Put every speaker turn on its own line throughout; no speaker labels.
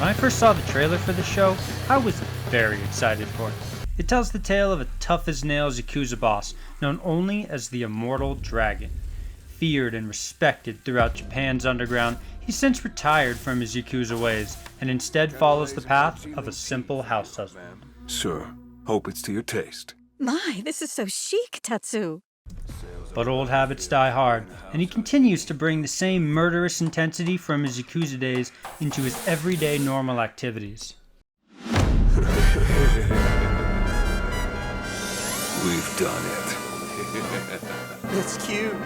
When I first saw the trailer for the show, I was very excited for it. It tells the tale of a tough-as-nails Yakuza boss, known only as the Immortal Dragon. Feared and respected throughout Japan's underground, he's since retired from his Yakuza ways, and instead follows the path of a simple house husband.
Sir, hope it's to your taste.
My, this is so chic, Tatsu.
But old habits die hard, and he continues to bring the same murderous intensity from his Yakuza days into his everyday normal activities.
We've done it.
That's cute.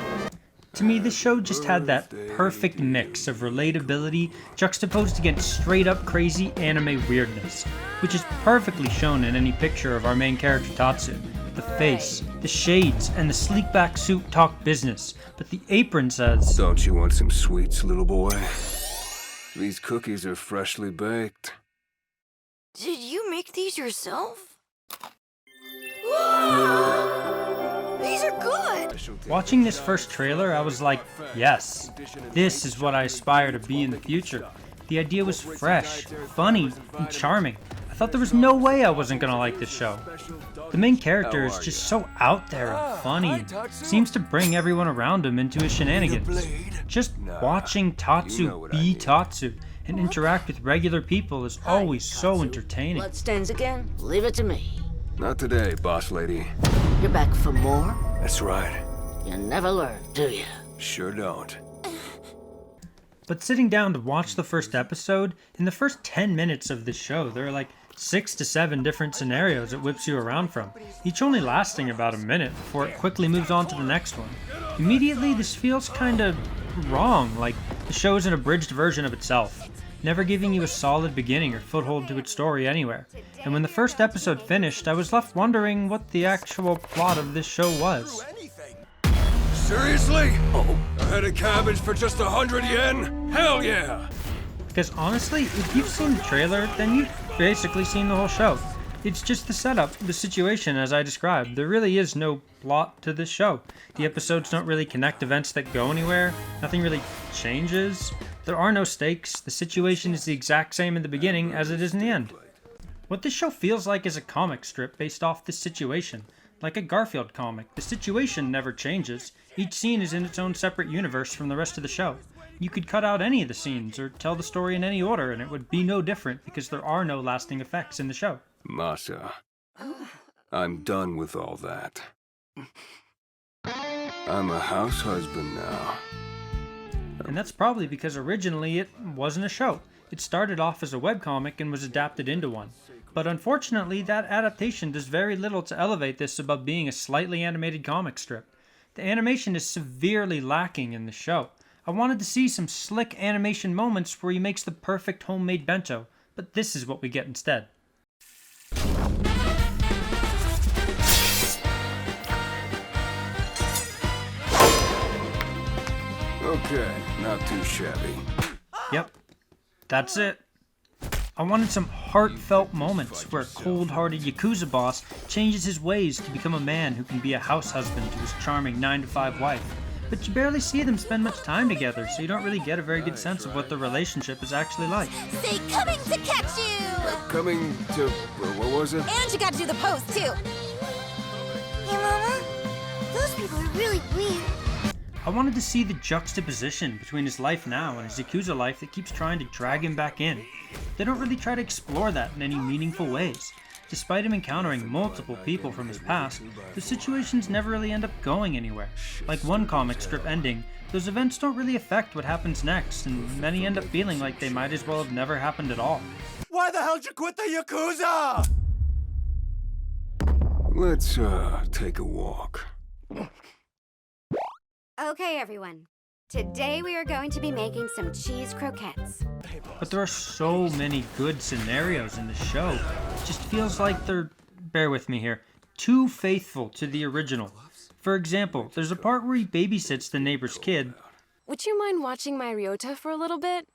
To me, this show just had that perfect mix of relatability juxtaposed against straight-up crazy anime weirdness, which is perfectly shown in any picture of our main character Tatsu. The face, the shades, and the sleek-back suit talk business, but the apron says,
Don't you want some sweets, little boy? These cookies are freshly baked.
Did you make these yourself? These are good!
Watching this first trailer, I was like, yes, this is what I aspire to be in the future. The idea was fresh, funny, and charming. I thought there was no way I wasn't gonna like this show. The main character is just so out there and funny, and seems to bring everyone around him into his shenanigans. Just watching Tatsu be Tatsu and interact with regular people is always so entertaining.
Blood stains again? Leave it to me.
Not today, boss lady.
You're back for more?
That's right.
You never learn, do you?
Sure don't.
But sitting down to watch the first episode, in the first 10 minutes of this show, there are like 6 to 7 different scenarios it whips you around from, each only lasting about a minute before it quickly moves on to the next one. Immediately, this feels kinda wrong, like the show is an abridged version of itself, never giving you a solid beginning or foothold to its story anywhere. And when the first episode finished, I was left wondering what the actual plot of this show was.
Seriously? Oh, a head of cabbage for just 100 yen? Hell yeah!
Because honestly, if you've seen the trailer, then you've basically seen the whole show. It's just the setup, the situation as I described. There really is no plot to this show. The episodes don't really connect events that go anywhere. Nothing really changes. There are no stakes. The situation is the exact same in the beginning as it is in the end. What this show feels like is a comic strip based off this situation. Like a Garfield comic, the situation never changes. Each scene is in its own separate universe from the rest of the show. You could cut out any of the scenes or tell the story in any order and it would be no different because there are no lasting effects in the show.
Masa, I'm done with all that. I'm a house husband now.
And that's probably because originally it wasn't a show. It started off as a webcomic and was adapted into one. But unfortunately, that adaptation does very little to elevate this above being a slightly animated comic strip. The animation is severely lacking in the show. I wanted to see some slick animation moments where he makes the perfect homemade bento, but this is what we get instead.
Okay, not too shabby.
Yep, that's it. I wanted some heartfelt moments where a cold-hearted Yakuza boss changes his ways to become a man who can be a house husband to his charming 9-to-5 wife. But you barely see them spend much time together, so you don't really get a very good sense of what their relationship is actually like.
Say coming to catch you!
Coming to... what was it?
And you gotta do the pose, too! Hey, Mama? Those people are really weird.
I wanted to see the juxtaposition between his life now and his Yakuza life that keeps trying to drag him back in. They don't really try to explore that in any meaningful ways. Despite him encountering multiple people from his past, the situations never really end up going anywhere. Like one comic strip ending, those events don't really affect what happens next, and many end up feeling like they might as well have never happened at all.
Why the hell did you quit the Yakuza?
Let's, take a walk.
Okay, everyone. Today we are going to be making some cheese croquettes.
But there are so many good scenarios in the show. It just feels like they're, bear with me here, too faithful to the original. For example, there's a part where he babysits the neighbor's kid.
Would you mind watching my Ryota for a little bit?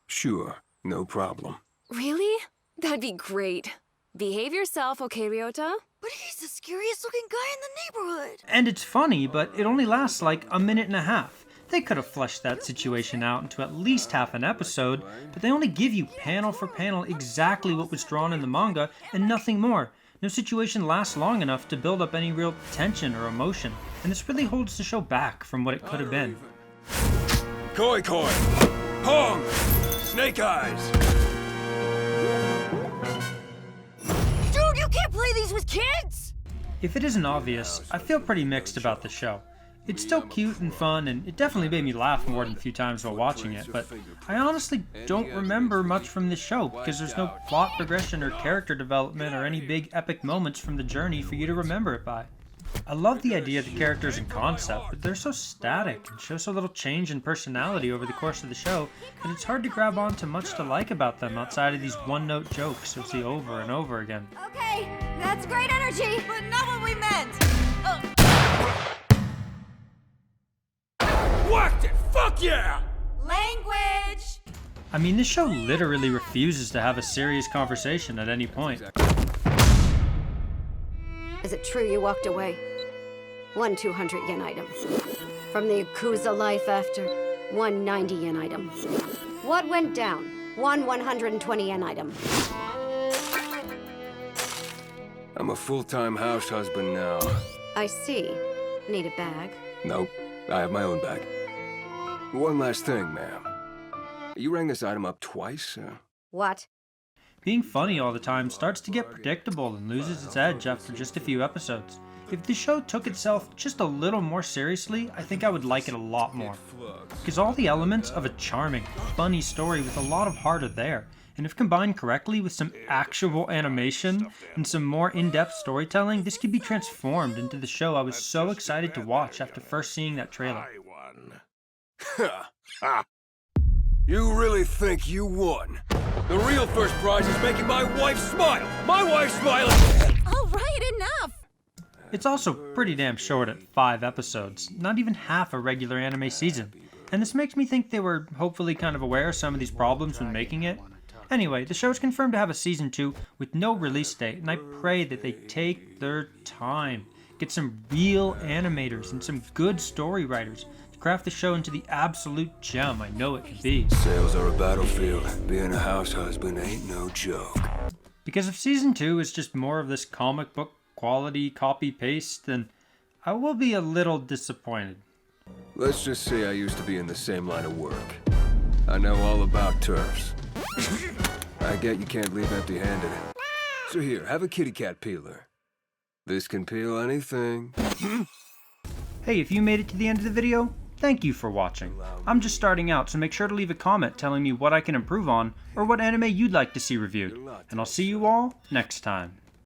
Sure, no problem.
Really? That'd be great. Behave yourself, okay, Ryota?
But he's the scariest looking guy in the neighborhood.
And it's funny, but it only lasts like a minute and a half. They could have fleshed that situation out into at least half an episode, but they only give you panel for panel exactly what was drawn in the manga and nothing more. No situation lasts long enough to build up any real tension or emotion, and this really holds the show back from what it could have been.
Koi Koi! Pong! Snake Eyes!
Dude, you can't play these with kids!
If it isn't obvious, I feel pretty mixed about the show. It's still cute and fun, and it definitely made me laugh more than a few times while watching it, but I honestly don't remember much from this show because there's no plot progression or character development or any big epic moments from the journey for you to remember it by. I love the idea of the characters and concept, but they're so static and show so little change in personality over the course of the show that it's hard to grab on to much to like about them outside of these one-note jokes you'll see over and over again.
Okay, that's great energy.
But not what we meant!
Whacked it! Fuck yeah!
Language!
I mean, this show literally refuses to have a serious conversation at any point.
Is it true you walked away? 1 200 yen item. From the Yakuza life after 1 90 yen item. What went down? 1 120 yen item.
I'm a full-time house husband now.
I see. Need a bag?
Nope, I have my own bag. One last thing, ma'am. You rang this item up twice?
What?
Being funny all the time starts to get predictable and loses its edge after just a few episodes. If the show took itself just a little more seriously, I think I would like it a lot more. Because all the elements of a charming, funny story with a lot of heart are there, and if combined correctly with some actual animation and some more in-depth storytelling, this could be transformed into the show I was so excited to watch after first seeing that trailer.
You really think you won? The real first prize is making my wife smile! My wife smiling!
All right, enough!
It's also pretty damn short at 5 episodes, not even half a regular anime season. And this makes me think they were hopefully kind of aware of some of these problems when making it. Anyway, the show's confirmed to have a season 2 with no release date, and I pray that they take their time. Get some real animators and some good story writers to craft the show into the absolute gem I know it can be.
Sales are a battlefield. Being a house husband ain't no joke.
Because if season 2 is just more of this comic book quality copy-paste, then I will be a little disappointed.
Let's just say I used to be in the same line of work. I know all about turfs. I get you can't leave empty-handed. So here, have a kitty cat peeler. This can peel anything.
Hey, if you made it to the end of the video, thank you for watching. I'm just starting out, so make sure to leave a comment telling me what I can improve on or what anime you'd like to see reviewed. And I'll see you all next time.